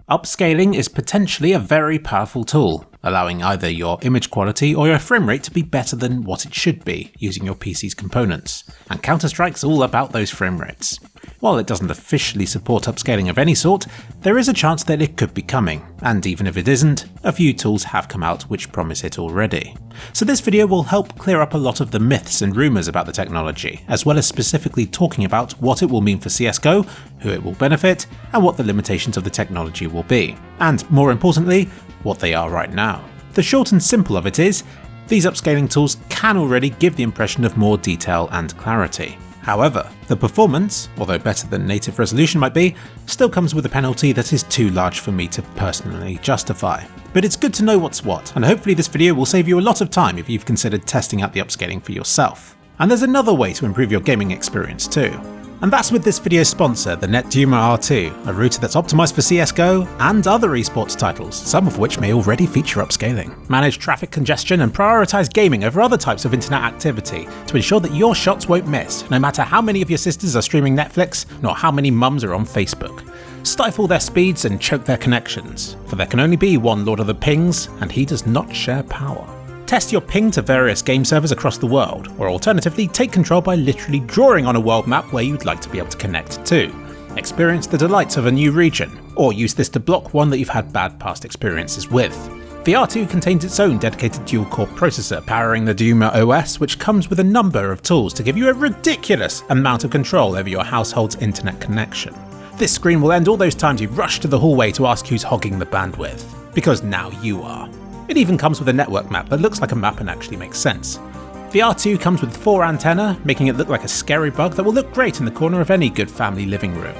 Upscaling is potentially a very powerful tool, allowing either your image quality or your frame rate to be better than what it should be using your PC's components, and Counter-Strike's all about those frame rates. While it doesn't officially support upscaling of any sort, there is a chance that it could be coming, and even if it isn't, a few tools have come out which promise it already. So this video will help clear up a lot of the myths and rumours about the technology, as well as specifically talking about what it will mean for CSGO, who it will benefit, and what the limitations of the technology will be, and more importantly, what they are right now. The short and simple of it is, these upscaling tools can already give the impression of more detail and clarity. However, the performance, although better than native resolution might be, still comes with a penalty that is too large for me to personally justify. But it's good to know what's what, and hopefully this video will save you a lot of time if you've considered testing out the upscaling for yourself. And there's another way to improve your gaming experience too. And that's with this video's sponsor, the NetDuma R2, a router that's optimised for CSGO and other esports titles, some of which may already feature upscaling. Manage traffic congestion and prioritise gaming over other types of internet activity to ensure that your shots won't miss, no matter how many of your sisters are streaming Netflix, nor how many mums are on Facebook. Stifle their speeds and choke their connections, for there can only be one Lord of the Pings, and he does not share power. Test your ping to various game servers across the world, or alternatively take control by literally drawing on a world map where you'd like to be able to connect to. Experience the delights of a new region, or use this to block one that you've had bad past experiences with. The R2 contains its own dedicated dual-core processor powering the Duma OS, which comes with a number of tools to give you a ridiculous amount of control over your household's internet connection. This screen will end all those times you rush to the hallway to ask who's hogging the bandwidth, because now you are. It even comes with a network map that looks like a map and actually makes sense. The R2 comes with 4 antennae, making it look like a scary bug that will look great in the corner of any good family living room.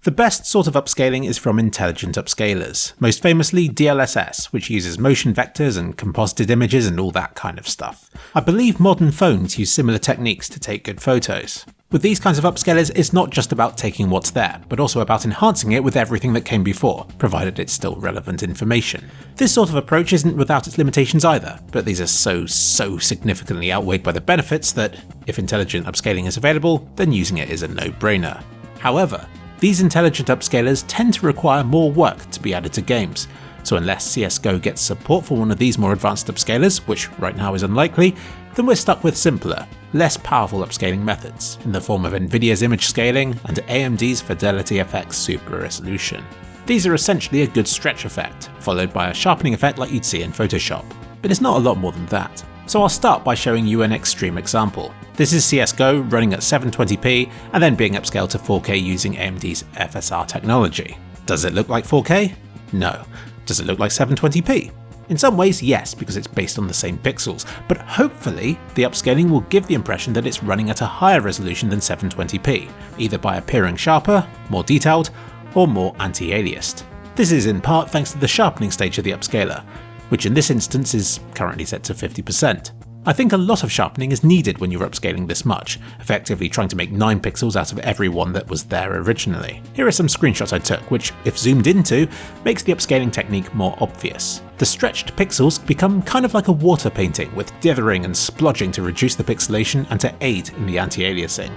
The best sort of upscaling is from intelligent upscalers, most famously DLSS, which uses motion vectors and composited images and all that kind of stuff. I believe modern phones use similar techniques to take good photos. With these kinds of upscalers, it's not just about taking what's there, but also about enhancing it with everything that came before, provided it's still relevant information. This sort of approach isn't without its limitations either, but these are so significantly outweighed by the benefits that, if intelligent upscaling is available, then using it is a no-brainer. However, these intelligent upscalers tend to require more work to be added to games, so unless CSGO gets support for one of these more advanced upscalers, which right now is unlikely, then we're stuck with simpler, less powerful upscaling methods, in the form of Nvidia's image scaling and AMD's Fidelity FX super resolution. These are essentially a good stretch effect, followed by a sharpening effect like you'd see in Photoshop, but it's not a lot more than that. So I'll start by showing you an extreme example. This is CSGO running at 720p and then being upscaled to 4K using AMD's FSR technology. Does it look like 4K? No. Does it look like 720p? In some ways, yes, because it's based on the same pixels, but hopefully the upscaling will give the impression that it's running at a higher resolution than 720p, either by appearing sharper, more detailed, or more anti-aliased. This is in part thanks to the sharpening stage of the upscaler, which in this instance is currently set to 50%. I think a lot of sharpening is needed when you're upscaling this much, effectively trying to make 9 pixels out of every one that was there originally. Here are some screenshots I took, which, if zoomed into, makes the upscaling technique more obvious. The stretched pixels become kind of like a water painting, with dithering and splodging to reduce the pixelation and to aid in the anti-aliasing.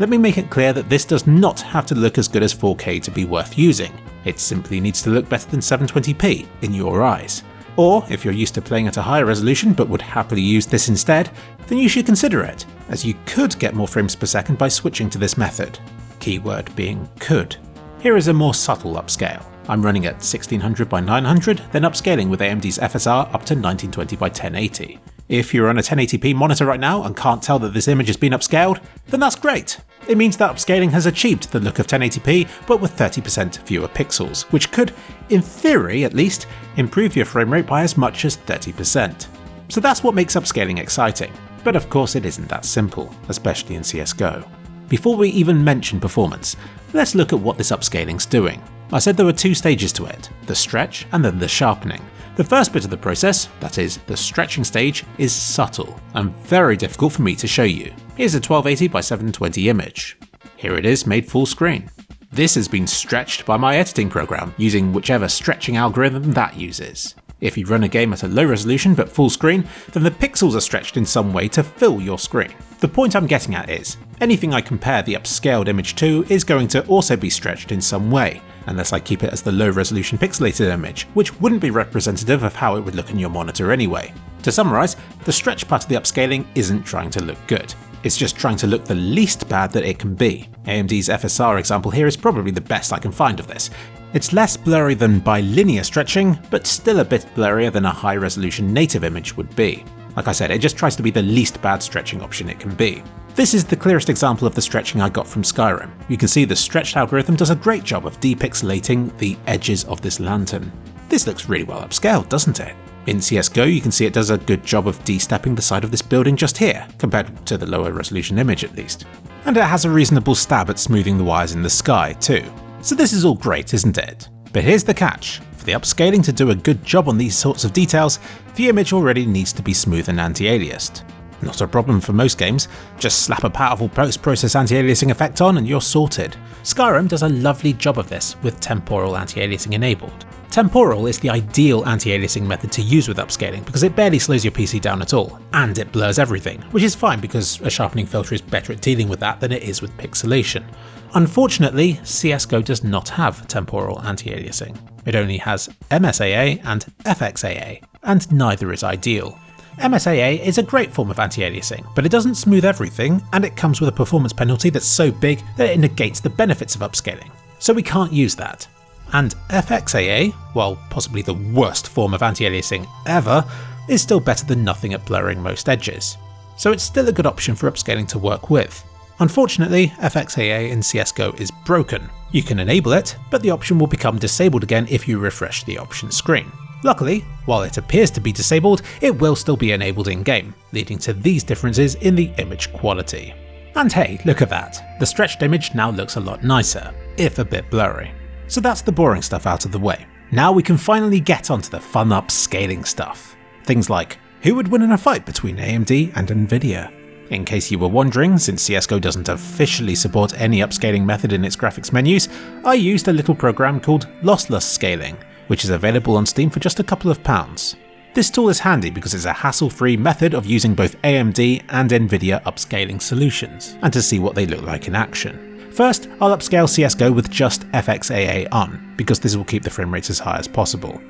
Let me make it clear that this does not have to look as good as 4K to be worth using. It simply needs to look better than 720p in your eyes. Or, if you're used to playing at a higher resolution but would happily use this instead, then you should consider it, as you could get more frames per second by switching to this method. Keyword being could. Here is a more subtle upscale. I'm running at 1600 by 900, then upscaling with AMD's FSR up to 1920 by 1080. If you're on a 1080p monitor right now and can't tell that this image has been upscaled, then that's great. It means that upscaling has achieved the look of 1080p, but with 30% fewer pixels, which could, in theory at least, improve your frame rate by as much as 30%. So that's what makes upscaling exciting. But of course it isn't that simple, especially in CSGO. Before we even mention performance, let's look at what this upscaling's doing. I said there were 2 stages to it, the stretch and then the sharpening. The first bit of the process, that is, the stretching stage, is subtle and very difficult for me to show you. Here's a 1280 by 720 image. Here it is made full screen. This has been stretched by my editing program using whichever stretching algorithm that uses. If you run a game at a low resolution but full screen, then the pixels are stretched in some way to fill your screen. The point I'm getting at is, anything I compare the upscaled image to is going to also be stretched in some way, unless I keep it as the low resolution pixelated image, which wouldn't be representative of how it would look in your monitor anyway. To summarise, the stretch part of the upscaling isn't trying to look good. It's just trying to look the least bad that it can be. AMD's FSR example here is probably the best I can find of this. It's less blurry than bilinear stretching, but still a bit blurrier than a high resolution native image would be. Like I said, it just tries to be the least bad stretching option it can be. This is the clearest example of the stretching I got from Skyrim. You can see the stretched algorithm does a great job of depixelating the edges of this lantern. This looks really well upscaled, doesn't it? In CSGO, you can see it does a good job of de-stepping the side of this building just here, compared to the lower resolution image at least. And it has a reasonable stab at smoothing the wires in the sky too. So this is all great, isn't it? But here's the catch. For the upscaling to do a good job on these sorts of details, the image already needs to be smooth and anti-aliased. Not a problem for most games, just slap a powerful post-process anti-aliasing effect on and you're sorted. Skyrim does a lovely job of this with temporal anti-aliasing enabled. Temporal is the ideal anti-aliasing method to use with upscaling because it barely slows your PC down at all, and it blurs everything, which is fine because a sharpening filter is better at dealing with that than it is with pixelation. Unfortunately, CSGO does not have temporal anti-aliasing. It only has MSAA and FXAA, and neither is ideal. MSAA is a great form of anti-aliasing, but it doesn't smooth everything, and it comes with a performance penalty that's so big that it negates the benefits of upscaling, so we can't use that. And FXAA, while possibly the worst form of anti-aliasing ever, is still better than nothing at blurring most edges. So it's still a good option for upscaling to work with. Unfortunately, FXAA in CSGO is broken. You can enable it, but the option will become disabled again if you refresh the options screen. Luckily, while it appears to be disabled, it will still be enabled in-game, leading to these differences in the image quality. And hey, look at that. The stretched image now looks a lot nicer, if a bit blurry. So that's the boring stuff out of the way. Now we can finally get onto the fun upscaling stuff. Things like, who would win in a fight between AMD and Nvidia? In case you were wondering, since CSGO doesn't officially support any upscaling method in its graphics menus, I used a little program called Lossless Scaling, which is available on Steam for just a couple of pounds. This tool is handy because it's a hassle-free method of using both AMD and Nvidia upscaling solutions, and to see what they look like in action. First, I'll upscale CSGO with just FXAA on, because this will keep the frame rate as high as possible.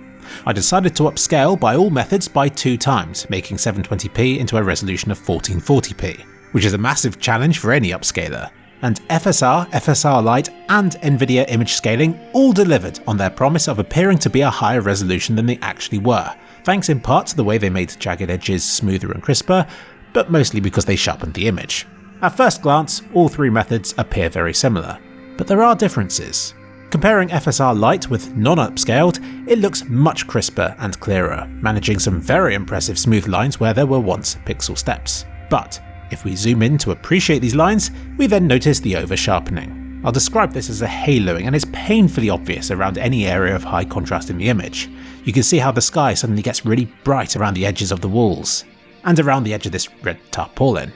I decided to upscale by all methods by 2 times, making 720p into a resolution of 1440p, which is a massive challenge for any upscaler. And FSR, FSR Lite, and Nvidia image scaling all delivered on their promise of appearing to be a higher resolution than they actually were, thanks in part to the way they made jagged edges smoother and crisper, but mostly because they sharpened the image. At first glance, all 3 methods appear very similar, but there are differences. Comparing FSR Lite with non-upscaled, it looks much crisper and clearer, managing some very impressive smooth lines where there were once pixel steps. But if we zoom in to appreciate these lines, we then notice the over-sharpening. I'll describe this as a haloing, and it's painfully obvious around any area of high contrast in the image. You can see how the sky suddenly gets really bright around the edges of the walls, and around the edge of this red tarpaulin.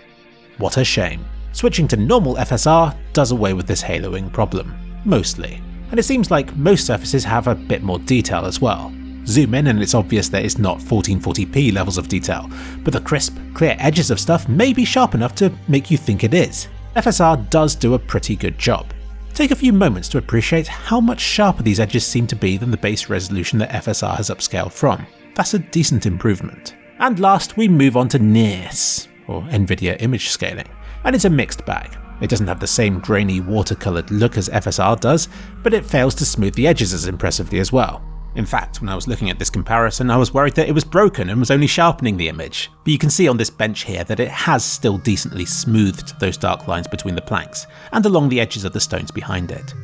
What a shame. Switching to normal FSR does away with this haloing problem, mostly. And it seems like most surfaces have a bit more detail as well. Zoom in and it's obvious that it's not 1440p levels of detail, but the crisp, clear edges of stuff may be sharp enough to make you think it is. FSR does do a pretty good job. Take a few moments to appreciate how much sharper these edges seem to be than the base resolution that FSR has upscaled from. That's a decent improvement. And last, we move on to NIS, or Nvidia image scaling, and it's a mixed bag. It doesn't have the same grainy watercoloured look as FSR does, but it fails to smooth the edges as impressively as well. In fact, when I was looking at this comparison, I was worried that it was broken and was only sharpening the image, but you can see on this bench here that it has still decently smoothed those dark lines between the planks, and along the edges of the stones behind it.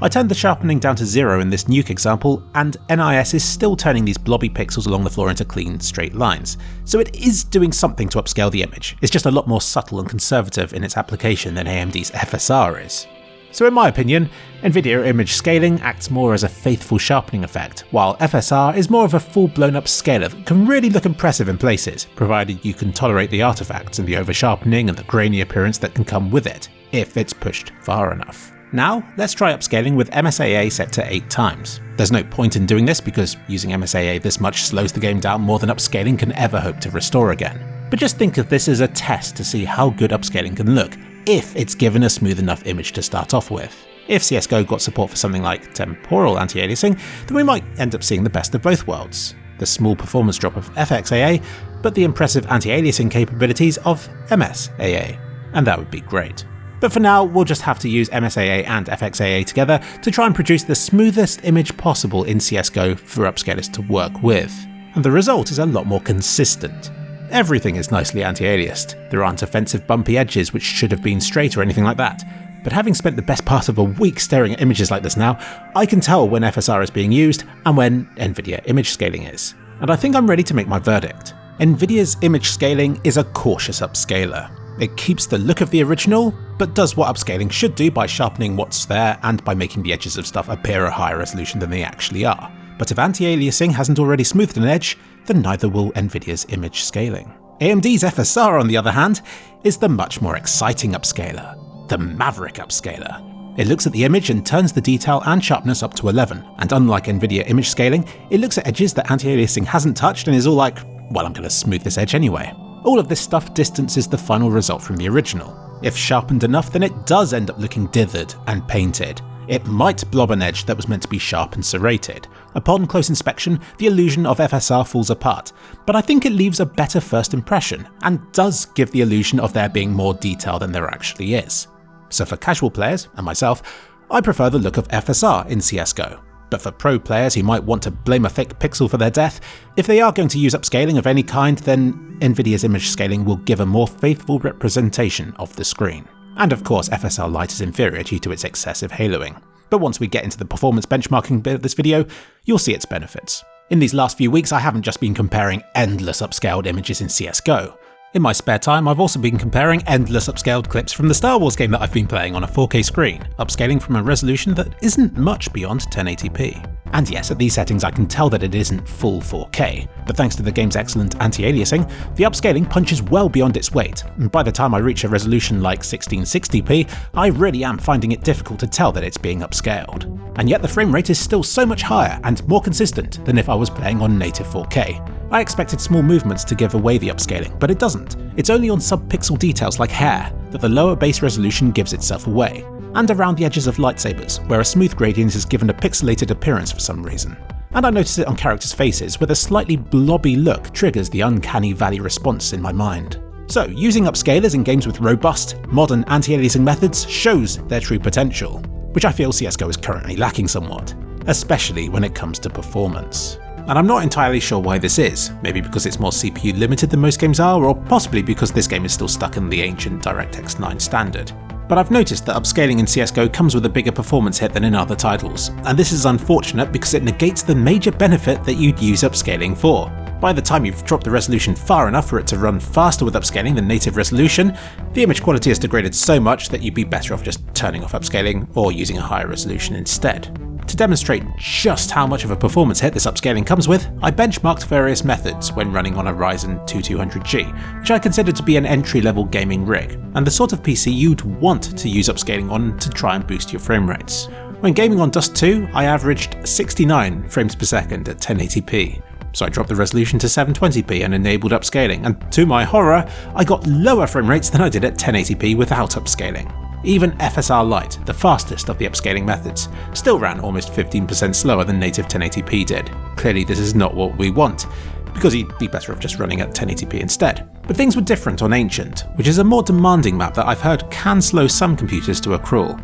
I turned the sharpening down to 0 in this nuke example, and NIS is still turning these blobby pixels along the floor into clean, straight lines, so it is doing something to upscale the image. It's just a lot more subtle and conservative in its application than AMD's FSR is. So in my opinion, Nvidia image scaling acts more as a faithful sharpening effect, while FSR is more of a full-blown upscaler that can really look impressive in places, provided you can tolerate the artifacts and the over-sharpening and the grainy appearance that can come with it, if it's pushed far enough. Now, let's try upscaling with MSAA set to 8 times. There's no point in doing this because using MSAA this much slows the game down more than upscaling can ever hope to restore again. But just think of this as a test to see how good upscaling can look, if it's given a smooth enough image to start off with. If CSGO got support for something like temporal anti-aliasing, then we might end up seeing the best of both worlds. The small performance drop of FXAA, but the impressive anti-aliasing capabilities of MSAA. And that would be great. But for now, we'll just have to use MSAA and FXAA together to try and produce the smoothest image possible in CSGO for upscalers to work with. And the result is a lot more consistent. Everything is nicely anti-aliased. There aren't offensive bumpy edges which should have been straight or anything like that. But having spent the best part of a week staring at images like this now, I can tell when FSR is being used and when Nvidia image scaling is. And I think I'm ready to make my verdict. Nvidia's image scaling is a cautious upscaler. It keeps the look of the original, but does what upscaling should do by sharpening what's there and by making the edges of stuff appear a higher resolution than they actually are. But if anti-aliasing hasn't already smoothed an edge, then neither will Nvidia's image scaling. AMD's FSR, on the other hand, is the much more exciting upscaler. The Maverick upscaler. It looks at the image and turns the detail and sharpness up to 11, and unlike Nvidia image scaling, it looks at edges that anti-aliasing hasn't touched and is all like, well, I'm going to smooth this edge anyway. All of this stuff distances the final result from the original. If sharpened enough, then it does end up looking dithered and painted. It might blob an edge that was meant to be sharp and serrated. Upon close inspection, the illusion of FSR falls apart, but I think it leaves a better first impression, and does give the illusion of there being more detail than there actually is. So for casual players, and myself, I prefer the look of FSR in CSGO. But for pro players who might want to blame a fake pixel for their death, if they are going to use upscaling of any kind, then Nvidia's image scaling will give a more faithful representation of the screen. And of course, FSR Lite is inferior due to its excessive haloing. But once we get into the performance benchmarking bit of this video, you'll see its benefits. In these last few weeks, I haven't just been comparing endless upscaled images in CSGO. In my spare time, I've also been comparing endless upscaled clips from the Star Wars game that I've been playing on a 4K screen, upscaling from a resolution that isn't much beyond 1080p. And yes, at these settings I can tell that it isn't full 4K, but thanks to the game's excellent anti-aliasing, the upscaling punches well beyond its weight, and by the time I reach a resolution like 1660p, I really am finding it difficult to tell that it's being upscaled. And yet the frame rate is still so much higher and more consistent than if I was playing on native 4K. I expected small movements to give away the upscaling, but it doesn't. It's only on sub-pixel details like hair that the lower base resolution gives itself away, and around the edges of lightsabers, where a smooth gradient is given a pixelated appearance for some reason. And I notice it on characters' faces, where the slightly blobby look triggers the uncanny valley response in my mind. So, using upscalers in games with robust, modern anti-aliasing methods shows their true potential, which I feel CSGO is currently lacking somewhat, especially when it comes to performance. And I'm not entirely sure why this is, maybe because it's more CPU limited than most games are, or possibly because this game is still stuck in the ancient DirectX 9 standard. But I've noticed that upscaling in CSGO comes with a bigger performance hit than in other titles, and this is unfortunate because it negates the major benefit that you'd use upscaling for. By the time you've dropped the resolution far enough for it to run faster with upscaling than native resolution, the image quality has degraded so much that you'd be better off just turning off upscaling or using a higher resolution instead. To demonstrate just how much of a performance hit this upscaling comes with, I benchmarked various methods when running on a Ryzen 2200G, which I consider to be an entry-level gaming rig, and the sort of PC you'd want to use upscaling on to try and boost your frame rates. When gaming on Dust 2, I averaged 69 frames per second at 1080p. So I dropped the resolution to 720p and enabled upscaling, and to my horror, I got lower frame rates than I did at 1080p without upscaling. Even FSR Lite, the fastest of the upscaling methods, still ran almost 15% slower than native 1080p did. Clearly this is not what we want, because you'd be better off just running at 1080p instead. But things were different on Ancient, which is a more demanding map that I've heard can slow some computers to a crawl.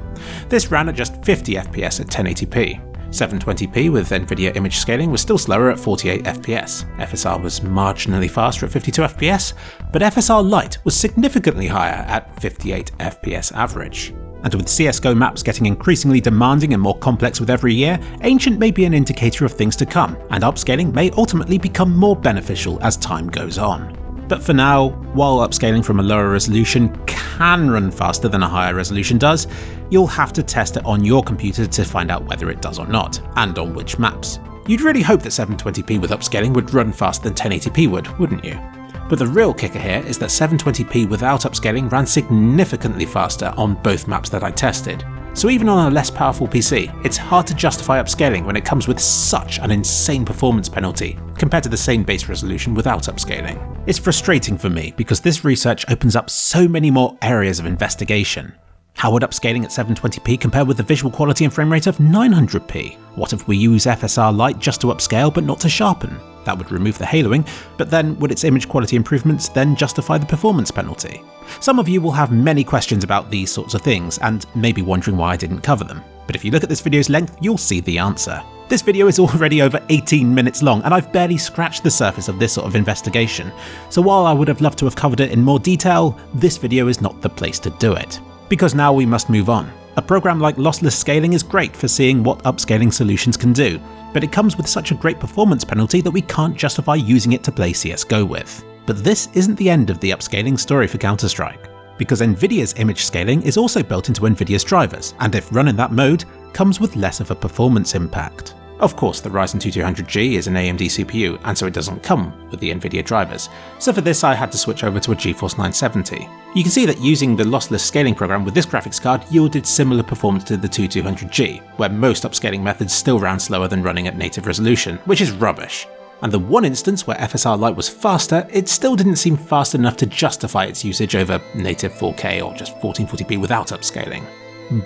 This ran at just 50 FPS at 1080p. 720p with Nvidia image scaling was still slower at 48 FPS. FSR was marginally faster at 52 FPS, but FSR Lite was significantly higher at 58 FPS average. And with CSGO maps getting increasingly demanding and more complex with every year, Ancient may be an indicator of things to come, and upscaling may ultimately become more beneficial as time goes on. But for now, while upscaling from a lower resolution can run faster than a higher resolution does, you'll have to test it on your computer to find out whether it does or not, and on which maps. You'd really hope that 720p with upscaling would run faster than 1080p would, wouldn't you? But the real kicker here is that 720p without upscaling ran significantly faster on both maps that I tested. So even on a less powerful PC, it's hard to justify upscaling when it comes with such an insane performance penalty compared to the same base resolution without upscaling. It's frustrating for me because this research opens up so many more areas of investigation. How would upscaling at 720p compare with the visual quality and frame rate of 900p? What if we use FSR Lite just to upscale but not to sharpen? That would remove the haloing, but then would its image quality improvements then justify the performance penalty? Some of you will have many questions about these sorts of things, and may be wondering why I didn't cover them. But if you look at this video's length, you'll see the answer. This video is already over 18 minutes long, and I've barely scratched the surface of this sort of investigation. So while I would have loved to have covered it in more detail, this video is not the place to do it. Because now we must move on. A program like Lossless Scaling is great for seeing what upscaling solutions can do, but it comes with such a great performance penalty that we can't justify using it to play CSGO with. But this isn't the end of the upscaling story for Counter-Strike, because Nvidia's image scaling is also built into Nvidia's drivers, and if run in that mode, comes with less of a performance impact. Of course, the Ryzen 2200G is an AMD CPU, and so it doesn't come with the Nvidia drivers, so for this I had to switch over to a GeForce 970. You can see that using the lossless scaling program with this graphics card yielded similar performance to the 2200G, where most upscaling methods still ran slower than running at native resolution, which is rubbish. And the one instance where FSR Lite was faster, it still didn't seem fast enough to justify its usage over native 4K or just 1440p without upscaling.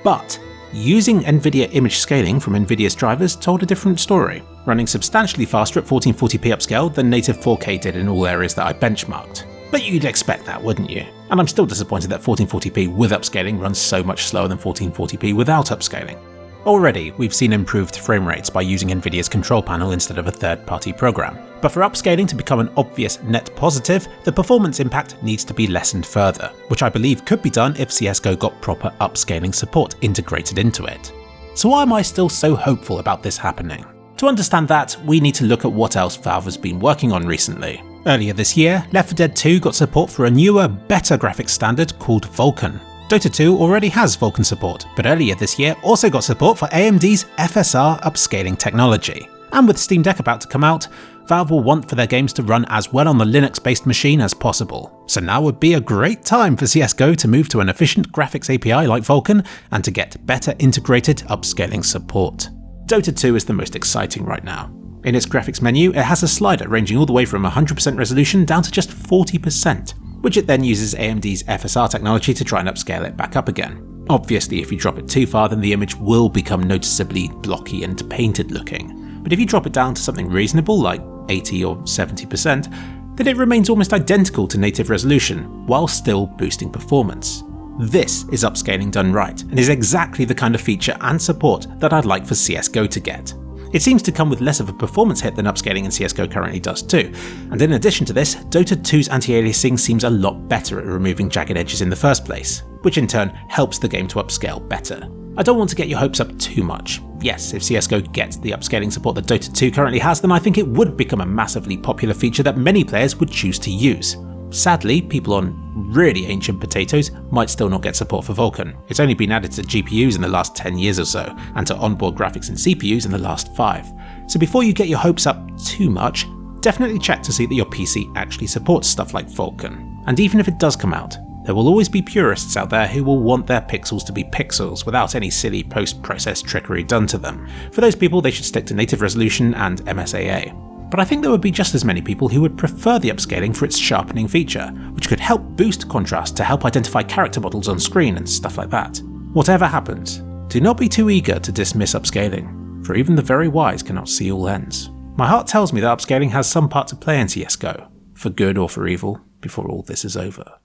But using Nvidia image scaling from Nvidia's drivers told a different story, running substantially faster at 1440p upscale than native 4K did in all areas that I benchmarked. But you'd expect that, wouldn't you? And I'm still disappointed that 1440p with upscaling runs so much slower than 1440p without upscaling. Already, we've seen improved frame rates by using Nvidia's control panel instead of a third-party program. But for upscaling to become an obvious net positive, the performance impact needs to be lessened further, which I believe could be done if CSGO got proper upscaling support integrated into it. So why am I still so hopeful about this happening? To understand that, we need to look at what else Valve has been working on recently. Earlier this year, Left 4 Dead 2 got support for a newer, better graphics standard called Vulkan. Dota 2 already has Vulkan support, but earlier this year also got support for AMD's FSR upscaling technology. And with Steam Deck about to come out, Valve will want for their games to run as well on the Linux-based machine as possible. So now would be a great time for CSGO to move to an efficient graphics API like Vulkan and to get better integrated upscaling support. Dota 2 is the most exciting right now. In its graphics menu, it has a slider ranging all the way from 100% resolution down to just 40%. Which it then uses AMD's FSR technology to try and upscale it back up again. Obviously, if you drop it too far, then the image will become noticeably blocky and painted looking. But if you drop it down to something reasonable, like 80 or 70%, then it remains almost identical to native resolution, while still boosting performance. This is upscaling done right, and is exactly the kind of feature and support that I'd like for CSGO to get. It seems to come with less of a performance hit than upscaling in CSGO currently does too, and in addition to this, Dota 2's anti-aliasing seems a lot better at removing jagged edges in the first place, which in turn helps the game to upscale better. I don't want to get your hopes up too much. Yes, if CSGO gets the upscaling support that Dota 2 currently has, then I think it would become a massively popular feature that many players would choose to use. Sadly, people on really ancient potatoes might still not get support for Vulkan. It's only been added to GPUs in the last 10 years or so, and to onboard graphics and CPUs in the last 5. So before you get your hopes up too much, definitely check to see that your PC actually supports stuff like Vulkan. And even if it does come out, there will always be purists out there who will want their pixels to be pixels without any silly post-process trickery done to them. For those people, they should stick to native resolution and MSAA. But I think there would be just as many people who would prefer the upscaling for its sharpening feature, which could help boost contrast to help identify character models on screen and stuff like that. Whatever happens, do not be too eager to dismiss upscaling, for even the very wise cannot see all ends. My heart tells me that upscaling has some part to play in CSGO, for good or for evil, before all this is over.